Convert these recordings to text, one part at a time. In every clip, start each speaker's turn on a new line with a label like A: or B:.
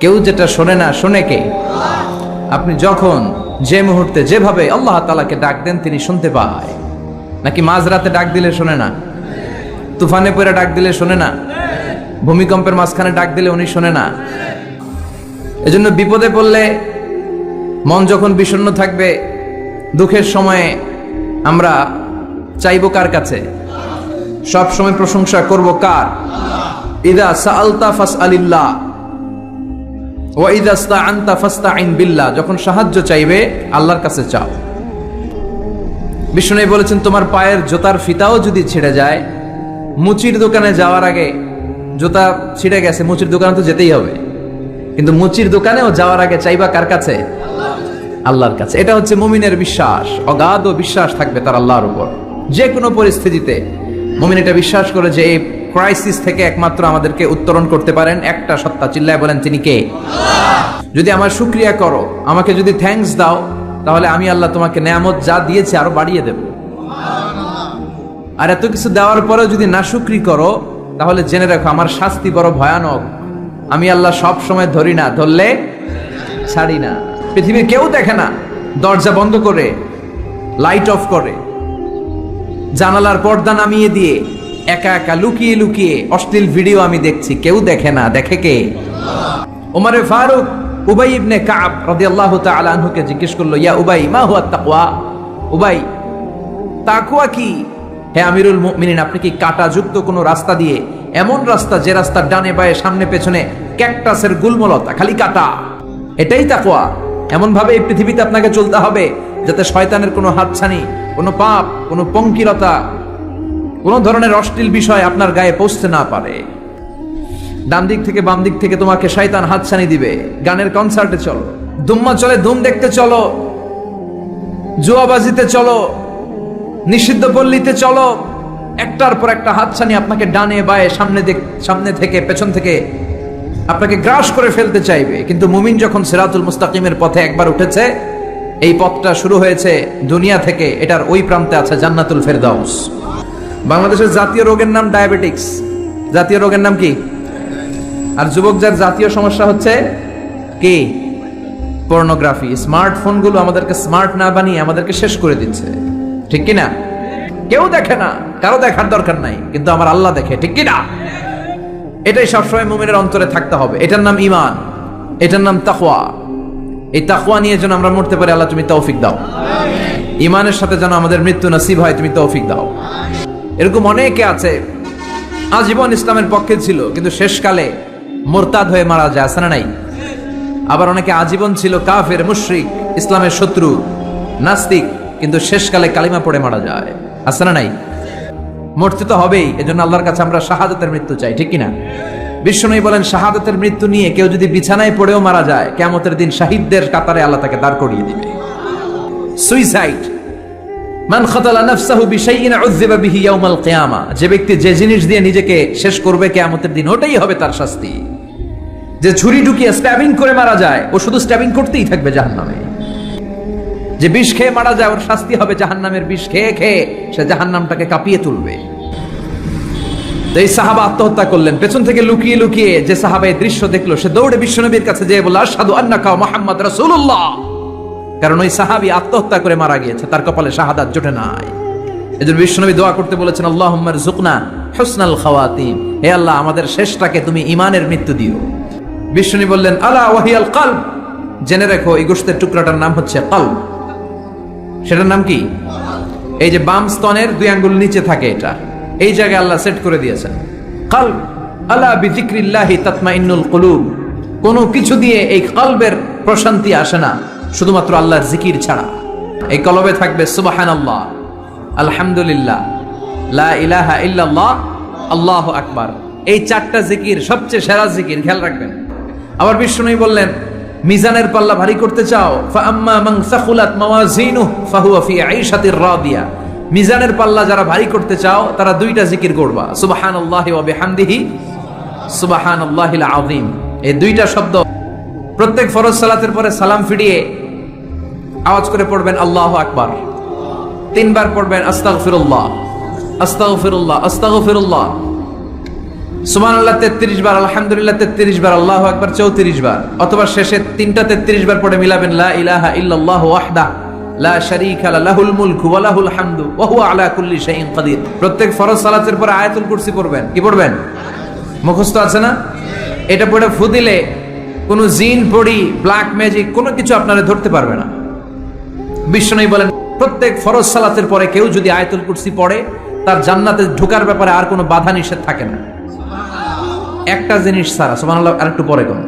A: কেউ যেটা শোনে না, শোনে কে? আপনি যখন যে মুহূর্তে যেভাবে আল্লাহ তাআলাকে ডাক দেন তিনি শুনতে পায়। নাকি মাঝরাতে ডাক দিলে শোনে না? তুফানে পড়ে ডাক দিলে শোনে না? ভূমিকম্পের মাঝখানে ডাক দিলে উনি শোনে না? এজন্য বিপদে পড়লে, মন যখন বিষণ্ণ থাকবে, দুঃখের সময়ে আমরা চাইবো কার কাছে? সব সময় প্রশংসা করব কার? ইদা সাআলতা ফাসআলিল্লাহ ওয়া ইদা ইসতাআনতা ফাসতাইন বিল্লাহ। যখন সাহায্য চাইবে আল্লাহর কাছে চাও। বিষ্ণু বলেছেন, তোমার পায়ের জুতার ফিতাও যদি ছিঁড়ে যায়, মুচির দোকানে যাওয়ার আগে, জুতা ছিঁড়ে গেছে, মুচির দোকানে তো যেতেই হবে, কিন্তু মুচির দোকানেও যাওয়ার আগে চাইবা কার কাছে? আল্লাহর কাছে। এটা হচ্ছে মুমিনের বিশ্বাস। অগাধ বিশ্বাস থাকবে তার আল্লাহর উপর। যে কোনো পরিস্থিতিতে মুমিন এটা বিশ্বাস করে যে এই ক্রাইসিস থেকে একমাত্র আমাদেরকে উত্তরণ করতে পারেন একটা সত্তা। চিল্লায় বলেন, তিনি কে? যদি আমার শুকরিয়া করো, আমাকে যদি থ্যাঙ্কস দাও, তাহলে আমি আল্লাহ তোমাকে নেয়ামত যা দিয়েছে আরো বাড়িয়ে দেব। আর এত কিছু দেওয়ার পরেও যদি নাশুকরি করো, তাহলে জেনে রাখো আমার শাস্তি বড় ভয়ানক। আমি আল্লাহ সব সময় ধরি না, ধরলে ছাড়ি না। পৃথিবীর কেউ দেখে না, দরজা বন্ধ করে, লাইট অফ করে, জানালার পর্দা নামিয়ে দিয়ে একা একা লুকিয়ে লুকিয়ে অশ্লীল ভিডিও আমি দেখছি, কেউ দেখে না। দেখে কে? ওমরে ফারুক উবাই ইবনে কাব রাদিয়াল্লাহু তাআলা আনহুকে জিজ্ঞেস করলো, ইয়া উবাই মা হুয়া তাকওয়া? উবাই, তাকওয়া কি? হে আমিরুল মুমিনিন, আপনি কি কাঁটাযুক্ত কোনো রাস্তা দিয়ে, এমন রাস্তা যে রাস্তার ডানে বায়ে সামনে পেছনে ক্যাকটাসের গুলমলতা, খালি কাঁটা, এটাই তাকওয়া? এমন ভাবে এই পৃথিবীতে আপনাকে চলতে হবে যাতে শয়তানের কোনো হাতছানি, কোনো পাপ, কোনো পঙ্কিলতা, কোন ধরনের অশ্লীল বিষয় আপনার গায়ে পৌঁছতে না পারে। ডান দিক থেকে বাম দিক থেকে তোমাকে শয়তান হাতছানি দিবে। গানের কনসার্টে চলো, দুম্মা চলে ধুম দেখতে চলো, জুয়াবাজিতে চলো, নিষিদ্ধ পল্লীতে চলো, একটার পর একটা হাতছানি আপনাকে ডানে বায়ে সামনে থেকে পেছন থেকে আপনাকে গ্রাস করে ফেলতে চাইবে। কিন্তু মুমিন যখন সিরাতুল মুস্তাকিমের পথে একবার উঠেছে, এই পথটা শুরু হয়েছে দুনিয়া থেকে, এটার ওই প্রান্তে আছে জান্নাতুল ফেরদাউস। বাংলাদেশের জাতীয় রোগের নাম ডায়াবেটিক্স। জাতীয় রোগের নাম কি? আর যুবকদের জাতীয় সমস্যা হচ্ছে কি? পর্নোগ্রাফি। স্মার্টফোনগুলো আমাদেরকে স্মার্ট না বানিয়ে আমাদেরকে শেষ করে দিচ্ছে, ঠিক কিনা? কেউ দেখে না, কারো দেখার দরকার নাই, কিন্তু আমার আল্লাহ দেখে, ঠিক কিনা? এটাই সবসময় মুমিনের অন্তরে থাকতে হবে। এটার নাম ঈমান, এটার নাম তাকওয়া। এই তাকওয়া নিয়ে যেন আমরা মরতে পারি, আল্লাহ তুমি তৌফিক দাও। ঈমানের সাথে যেন আমাদের মৃত্যু নসিব হয়, তুমি তৌফিক দাও। এরকম অনেকে আছে আজীবন ইসলামের পক্ষে ছিল, কিন্তু শেষকালে মুরতাদ হয়ে মারা যায়, আছে না নাই? আবার অনেকে আজীবন ছিল কাফের, মুশরিক, ইসলামের শত্রু, নাস্তিক, কিন্তু শেষকালে কালিমা পড়ে মারা যায়, আছে না নাই? মরতে তো হবেই, এজন্য আল্লাহর কাছে আমরা শাহাদাতের মৃত্যু চাই, ঠিক কিনা? বিষ্ণু বলেন, শাহাদাতের মৃত্যু নিয়ে কেউ যদি বিছানায় পড়েও মারা যায়, কিয়ামতের দিন শাহিদদের কাতারে আল্লাহ তাকে দাঁড় করিয়ে দিবে। সুইসাইড, মান খাতালা নাফসাহু বিশাইইন উযযিবা বিহি ইয়াউমাল কিয়ামা। যে ব্যক্তি যে জিনিস দিয়ে নিজেকে শেষ করবে কিয়ামতের দিন, ওটাই হবে তার শাস্তি। যে ছুরি ঢুকিয়ে স্ট্যাবিং করে মারা যায়, ও শুধু স্ট্যাবিং করতেই থাকবে জাহান্নামে। যে বিষ খেয়ে মারা যায়, ওর শাস্তি হবে জাহান্নামের বিষ খেয়ে খেয়ে সে জাহান্নামটাকে কাঁপিয়ে তুলবে। তো এই সাহাবা আত্মহত্যা করলেন, পেছন থেকে লুকিয়ে লুকিয়ে যে সাহাবা এই দৃশ্য দেখলো, সে দৌড়ে বিশ্বনবীর কাছে যেয়ে বলল, আশহাদু আন্নাকা মুহাম্মাদ রাসূলুল্লাহ। কারণ ওই সাহাবী আত্মহত্যা করে মারা গিয়েছে, তার কপালে শাহাদাত জোটে নাই। এজন্য বিশ্বনবী দোয়া করতে বলেছেন, আল্লাহুম্মা রযুকনা হুসনাল খাওয়াতিম। হে আল্লাহ, আমাদের শেষটাকে তুমি ঈমানের মৃত্যু দিও। বিশ্বনবী বললেন, আলা ওয়াহিয়াল কলব। জেনে রেখো, এই গোশতের টুকরাটার নাম হচ্ছে কলব। সেটার নাম কি? এই যে বাম স্তনের 2 আঙ্গুল নিচে থাকে, এটা এই জায়গায় আল্লাহ সেট করে দিয়েছেন কলব। আলা বিযিকরিল্লাহি তাতমাইন্নুল কুলুব। কোনো কিছু দিয়ে এই কলবের প্রশান্তি আসে না শুধুমাত্র আল্লাহর জিকির ছাড়া। এই কলবে থাকবে সুবহানাল্লাহ, আলহামদুলিল্লাহ, লা ইলাহা ইল্লাল্লাহ, আল্লাহু আকবার। এই 4টা জিকির সবচেয়ে সেরা জিকির, খেয়াল রাখবেন। আবার বিষ্ণু বললেন, মিজানের পাল্লা ভারী করতে চাও, ফাআম্মা মান সাকুলাত মাওয়াজিনুহু ফাহুয়া ফি আইশাতির রাদিয়া। মিজানের পাল্লা যারা ভারী করতে চাও, তারা 2টা জিকির করবা, সুবহানাল্লাহি ওয়া বিহামদিহি, সুবহানাল্লাহিল আযীম। এই 2টা শব্দ প্রত্যেক ফরজ সালাতের পরে সালাম ফিরিয়ে আওয়াজ করে পড়বেন আল্লাহু আকবার। 3 বার পড়বেন আস্তাগফিরুল্লাহ, আস্তাগফিরুল্লাহ, আস্তাগফিরুল্লাহ। সুবহানাল্লাহ 33 বার, আলহামদুলিল্লাহ 33 বার, আল্লাহু আকবার 34 বার, অথবা শেষে তিনটা 33 বার পড়ে মিলাবেন লা ইলাহা ইল্লাল্লাহু ওয়াহদা লা শারীকা লাহুল মুলকু ওয়া লাহুল হামদু ওয়া হুয়া আলা কুল্লি শাইইন কাদির। প্রত্যেক ফরজ সালাতের পরে আয়াতুল কুরসি পড়বেন। কি পড়বেন? মুখস্থ আছে না? এটা পড়ে ফু দিলে কোনো জিন পড়ি ব্ল্যাক ম্যাজিক কোনো কিছু আপনারা ধরতে পারবে না। বিশ্বনবী বলেন প্রত্যেক ফরজ সালাতের পরে কেউ যদি আয়াতুল কুরসি পড়ে তার জান্নাতে ঢোকার ব্যাপারে আর কোনো বাধা নিষেধ থাকে না। একটা জিনিস ছাড়া, সুবহানাল্লাহ, আরেকটু পরে কোন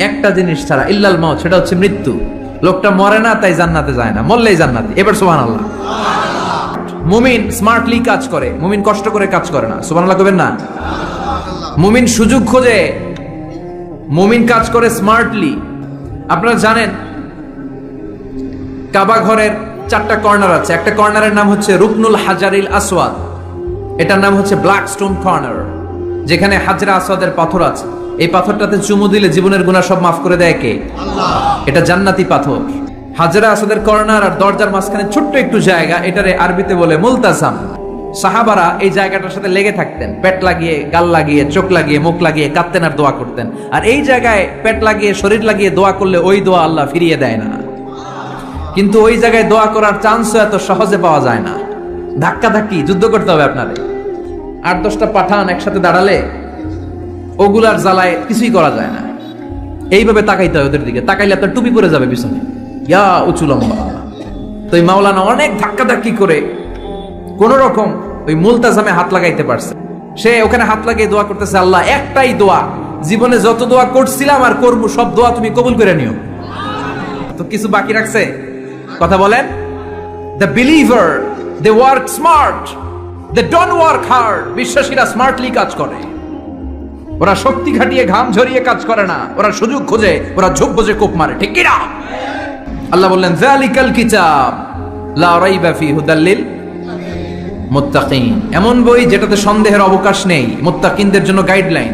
A: একটা জিনিস ছাড়া, ইল্লাল মাউত, সেটা হচ্ছে মৃত্যু। লোকটা মরে না তাই জান্নাতে যায় না, মরলেই জান্নাতে। এবার সুবহানাল্লাহ। মুমিন স্মার্টলি কাজ করে, মুমিন কষ্ট করে কাজ করে না। সুবহানাল্লাহ কইবেন না? মুমিন সুযোগ খোঁজে, মুমিন কাজ করে স্মার্টলি। আপনারা জানেন কাবা ঘরের 4টা কর্নার আছে। একটা কর্নারের নাম হচ্ছে রুকনুল হাজারিল আসওয়াদ, এটার নাম হচ্ছে ব্ল্যাক স্টোন কর্নার, যেখানে হাজরা আসওয়াদের পাথর আছে। এই পাথরটাতে চুমু দিলে জীবনের গুনাহ সব মাফ করে দেয় কে? আল্লাহ। এটা জান্নাতি পাথর। হাজরা আসওয়াদের কর্নার আর দরজার মাঝখানে ছোট্ট একটু জায়গা, এটারে আরবিতে বলে মুলতাজাম। সাহাবারা এই জায়গাটার সাথে লেগে থাকতেন, পেট লাগিয়ে, গাল লাগিয়ে, চোখ লাগিয়ে, মুখ লাগিয়ে কাঁদতেন আর দোয়া করতেন। আর এই জায়গায় পেট লাগিয়ে, শরীর লাগিয়ে দোয়া করলে ওই দোয়া আল্লাহ ফিরিয়ে দেয় না। কিন্তু ওই জায়গায় দোয়া করার চান্সও এত সহজে পাওয়া যায় না। ধাক্কা ধাক্কি যুদ্ধ করতে হবে আপনাদের। 8-10টা পাঠান একসাথে দাঁড়ালে ওগুলার জ্বালায় কিছুই করা যায় না। এইভাবে তাকাইতে হয় ওদের দিকে, তাকাইলে আপনার টুপি পরে যাবে পিছনে, ইয়া উঁচু লম্বা। তো এই মাওলানা অনেক ধাক্কা ধাক্কি করে কোন রকম ওই মুলতাজামে হাত লাগাইতে পারছে। সে ওখানে হাত লাগিয়ে দোয়া করতেছে, আল্লাহ একটাই দোয়া, জীবনে যত দোয়া করছিলাম আর করবো সব দোয়া তুমি কবুল করে নিও। তো কিছু বাকি রাখছে? কথা বলেন। The believer they work smart, they don't work hard. বিশ্বাসীরা স্মার্টলি কাজ করে, ওরা শক্তি খাটিয়ে ঘাম ঝরিয়ে কাজ করে না, ওরা সুযোগ খোঁজে, ওরা ঝোপ বোঝে কোপ মারে। ঠিক কিনা? আল্লাহ বললেন যালিকাল কিতাব লা রাইবা ফি হুদাল লিল মুত্তাকিন, এমন বই যেটাতে সন্দেহের অবকাশ নেই, মুত্তাকিনদের জন্য গাইডলাইন।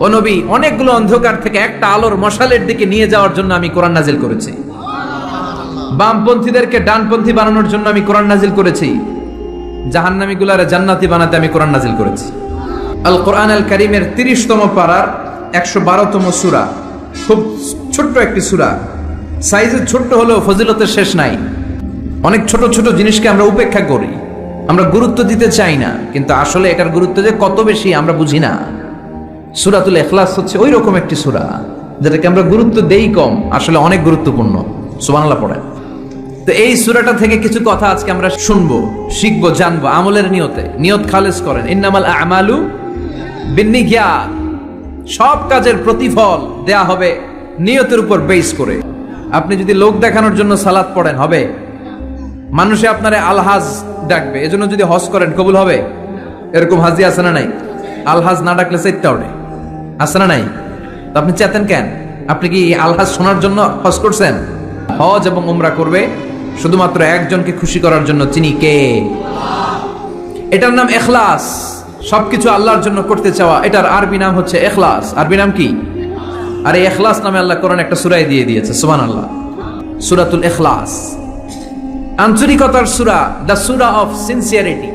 A: ও নবী, অনেকগুলো অন্ধকার থেকে একটা আলোর মশালের দিকে নিয়ে যাওয়ার জন্য আমি কোরআন নাজিল করেছি। বামপন্থীদেরকে ডানপন্থী বানানোর জন্য আমি কোরআন নাজিল করেছি। জাহান্নামীগুলারে জান্নাতি বানাতে আমি কোরআন নাজিল করেছি। আল কোরআন আল কারীমের 30তম পারার 112তম সূরা, খুব ছোট্ট একটি সূরা। সাইজে ছোট্ট হলেও ফজিলতের শেষ নাই। অনেক ছোট ছোট জিনিসকে আমরা উপেক্ষা করি, আমরা গুরুত্ব দিতে চাই না, কিন্তু আসলে এটার গুরুত্ব যে কত বেশি আমরা বুঝি না। সূরাতুল ইখলাস হচ্ছে ওই রকম একটি সূরা যেটাকে আমরা গুরুত্ব দেই কম, আসলে অনেক গুরুত্বপূর্ণ। সুবহানাল্লাহ পড়েন। তো এই সূরাটা থেকে কিছু কথা আজকে আমরা শুনবো, শিখবো, জানবো আমলের নিয়তে। নিয়ত খালেস করেন, ইন্নামাল আমালু বিন্নিয়াত। সব কাজের প্রতিফল দেয়া হবে নিয়তের উপর বেস করে। আপনি যদি লোক দেখানোর জন্য সালাত পড়েন হবে? মানুষে আপনারে আলহাজ ডাকবে, এজন্য যদি হজ করেন কবুল হবে? এরকম হাজি আছে না নাই? আলহাজ না ডাকলে চাইতে হবে, আছে না নাই? তো আপনি চেতেন কেন? আপনি কি আলহাজ শোনার জন্য হজ করছেন? হজ এবং উমরা করবে শুধুমাত্র একজনকে খুশি করার জন্য, তিনি কে? এটার নাম ইখলাস। সবকিছু আল্লাহর জন্য করতে চাওয়া, এটার আরবি নাম হচ্ছে ইখলাস। আরবি নাম কি? আর এই ইখলাস নামে আল্লাহ কোরআন একটা সূরাই দিয়ে দিয়েছে, সুবহানাল্লাহ, সূরাতুল ইখলাস। আন্তরিকতার সূরা, দ্য সূরা অফ সিনসিয়ারিটি।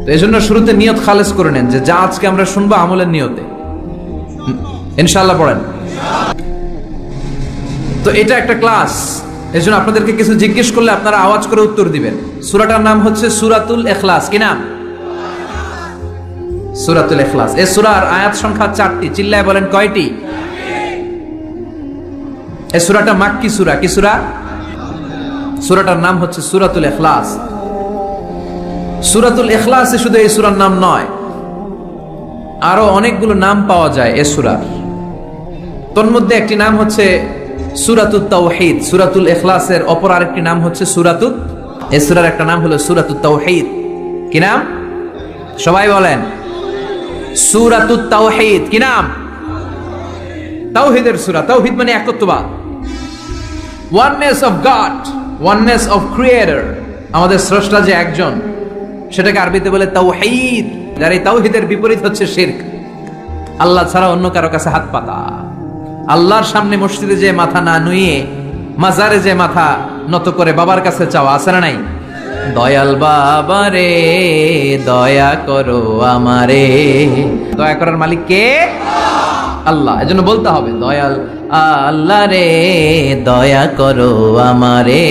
A: তো এজন্য শুরুতে নিয়ত খালেস করে নেন যে যা আজকে আমরা শুনবো আমলের নিয়তে, ইনশাআল্লাহ পড়েন। তো এটা একটা ক্লাস, এজন্য আপনাদেরকে কিছু জিজ্ঞেস করলে আপনারা আওয়াজ করে উত্তর দিবেন। সূরাটার নাম হচ্ছে সূরাতুল ইখলাস। কি নাম? সূরাতুল ইখলাস। এই সূরার আয়াত সংখ্যা 4টি। চিল্লায় বলেন কয়টি? এই সূরাটা মাক্কি সূরা। কি সূরা? সূরাটার নাম হচ্ছে সূরাতুল ইখলাস। সূরাতুল ইখলাসে শুধু এই সূরার নাম নয়, আরো অনেকগুলো নাম পাওয়া যায় এই সূরার। তন্মধ্যে একটি নাম হচ্ছে সূরাতুত তাওহীদ। সূরাতুল ইখলাসের অপর আরেকটি নাম হচ্ছে সূরাতুত, এই সূরার একটা নাম হলো সূরাতুত তাওহীদ। কি নাম? সবাই বলেন। সূরাতুত তাওহীদ। কি নাম? তাওহীদের সূরা। তাওহীদ মানে একত্ববাদ, oneness of God, oneness of creator. আমাদের স্রষ্টা যে একজন, সেটাকে আরবিতে বলে তাওহীদ। যার এই তাওহীদের বিপরীত হচ্ছে শিরক, আল্লাহ ছাড়া অন্য কারো কাছে হাত পাতা। আল্লাহর সামনে মসজিদে যে মাথা না নুয়ে মাজারে যে মাথা নত করে বাবার কাছে চাওয়া, আছে না নাই? দয়াল বাবা রে দয়া করো আমারে। দয়া করার মালিক কে? আল্লাহ। এজন্য বলতে হবে দয়াল আল্লাহ রে দয়া করো আমারে।